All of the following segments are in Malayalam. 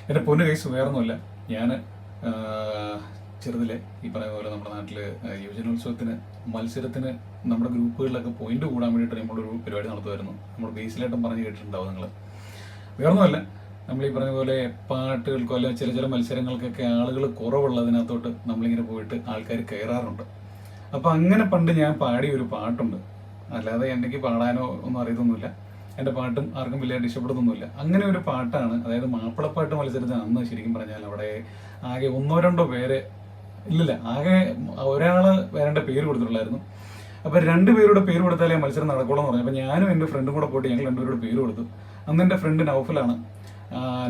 എൻ്റെ പൊന്നു കേസ് വേറൊന്നുമല്ല. ഞാൻ ചെറുതിലെ ഈ പറയുന്ന പോലെ നമ്മുടെ നാട്ടിൽ യുവജനോത്സവത്തിന് മത്സരത്തിന് നമ്മുടെ ഗ്രൂപ്പുകളിലൊക്കെ പോയിന്റ് കൂടാൻ വേണ്ടിയിട്ട് നമ്മളൊരു പരിപാടി നടത്തുമായിരുന്നു. നമ്മൾ ബേസിലായിട്ടും പറഞ്ഞു കേട്ടിട്ടുണ്ടാവും നിങ്ങൾ. വേറൊന്നുമല്ല, നമ്മൾ ഈ പറഞ്ഞ പോലെ പാട്ടുകൾക്കോ അല്ലെങ്കിൽ ചില ചില മത്സരങ്ങൾക്കൊക്കെ ആളുകൾ കുറവുള്ളതിനകത്തോട്ട് നമ്മളിങ്ങനെ പോയിട്ട് ആൾക്കാർ കയറാറുണ്ട്. അപ്പോൾ അങ്ങനെ പണ്ട് ഞാൻ പാടിയ ഒരു പാട്ടുണ്ട്. അല്ലാതെ എനിക്ക് പാടാനോ ഒന്നും അറിയത്തൊന്നുമില്ല. എൻ്റെ പാട്ടും ആർക്കും വലിയായിട്ട് ഇഷ്ടപ്പെടുന്നൊന്നുമില്ല. അങ്ങനെ ഒരു പാട്ടാണ്, അതായത് മാപ്പിളപ്പാട്ട് മത്സരത്തിന് അന്ന് ശരിക്കും പറഞ്ഞാൽ അവിടെ ആകെ ഒന്നോ രണ്ടോ പേര് ഇല്ലില്ല, ആകെ ഒരാൾ വേറെ പേര് കൊടുത്തിട്ടുള്ളായിരുന്നു. അപ്പോൾ രണ്ടുപേരുടെ പേര് കൊടുത്താലേ മത്സരം നടക്കുള്ളൂ എന്ന് പറഞ്ഞു. അപ്പോൾ ഞാനും എൻ്റെ ഫ്രണ്ടും കൂടെ പോയിട്ട് ഞങ്ങൾ രണ്ടുപേരുടെ പേര് കൊടുത്തു. അന്ന് എൻ്റെ ഫ്രണ്ട് നൗഫലാണ്.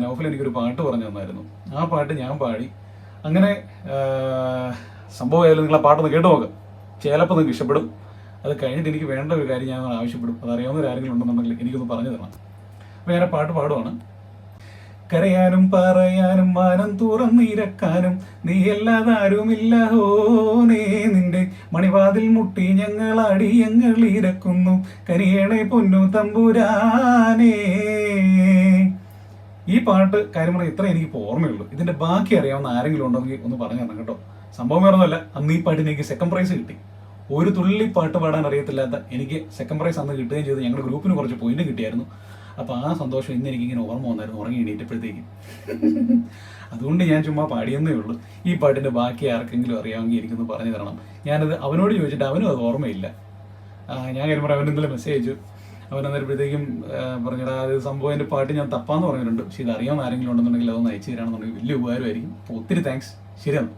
നൗഫൽ എനിക്കൊരു പാട്ട് പറഞ്ഞു തന്നായിരുന്നു. ആ പാട്ട് ഞാൻ പാടി. അങ്ങനെ സംഭവമായാലും നിങ്ങൾ ആ പാട്ടൊന്ന് കേട്ട് നോക്കുക, ചിലപ്പോൾ നിങ്ങൾക്ക് ഇഷ്ടപ്പെടും. അത് കഴിഞ്ഞിട്ട് എനിക്ക് വേണ്ട ഒരു കാര്യം ഞാൻ ആവശ്യപ്പെടും. അതറിയാവുന്നവരാരെങ്കിലും ഉണ്ടെന്നുണ്ടെങ്കിൽ എനിക്കൊന്ന് പറഞ്ഞു തരണം. അപ്പോൾ ഞാൻ ആ പാട്ട് പാടുവാണ്. കരയാനും പറയാനും മാനം തുറന്നിരക്കാനും നീയല്ലാതെ ആരുമില്ല ഹോനേ, നിന്റെ മണിവാതിൽ മുട്ടി ഞങ്ങളാടി ഞങ്ങൾ ഇരക്കുന്നു കനിയേണേ പൊന്നു തമ്പുരാനേ. ഈ പാട്ട് കാര്യം പറഞ്ഞാൽ ഇത്ര എനിക്കിപ്പോൾ ഓർമ്മയുള്ളൂ. ഇതിന്റെ ബാക്കി അറിയാവുന്ന ആരെങ്കിലും ഉണ്ടെങ്കിൽ ഒന്ന് പറഞ്ഞു തരണം കേട്ടോ. സംഭവം വേറൊന്നുമല്ല, അന്ന് ഈ പാട്ടിന് എനിക്ക് സെക്കൻഡ് പ്രൈസ് കിട്ടി. ഒരു തുള്ളി പാട്ട് പാടാൻ അറിയത്തില്ലാത്ത എനിക്ക് സെക്കൻഡ് പ്രൈസ് അന്ന് കിട്ടുകയും ചെയ്തു. ഞങ്ങളുടെ ഗ്രൂപ്പിന് കുറച്ച് പോയിന്റ് കിട്ടിയായിരുന്നു. അപ്പോൾ ആ സന്തോഷം ഇന്ന് എനിക്കിങ്ങനെ ഓർമ്മ വന്നായിരുന്നു ഉറങ്ങി എണീറ്റപ്പോഴത്തേക്കും. അതുകൊണ്ട് ഞാൻ ചുമ്മാ പാടിയെന്നേ ഉള്ളൂ. ഈ പാട്ടിൻ്റെ ബാക്കി ആർക്കെങ്കിലും അറിയാമെങ്കിൽ എനിക്കൊന്ന് പറഞ്ഞു തരണം. ഞാനത് അവനോട് ചോദിച്ചിട്ട് അവനും അത് ഓർമ്മയില്ല. ഞാൻ കഴിയുമ്പോൾ അവൻ എന്തെങ്കിലും മെസ്സേജ് അയച്ചു. അവൻ അന്നേരപ്പോഴത്തേക്കും പറഞ്ഞിടാ അത് സംഭവം എൻ്റെ പാട്ട് ഞാൻ തപ്പാന്ന് പറഞ്ഞിട്ടുണ്ട്. പക്ഷേ ഇത് അറിയാവുന്ന ആരെങ്കിലും ഉണ്ടെന്നുണ്ടെങ്കിൽ അതൊന്ന് അയച്ചു തരാണെന്നുണ്ടെങ്കിൽ വലിയ ഉപകാരമായിരിക്കും. അപ്പോൾ ഒത്തിരി താങ്ക്സ്. ശരിയാണ്.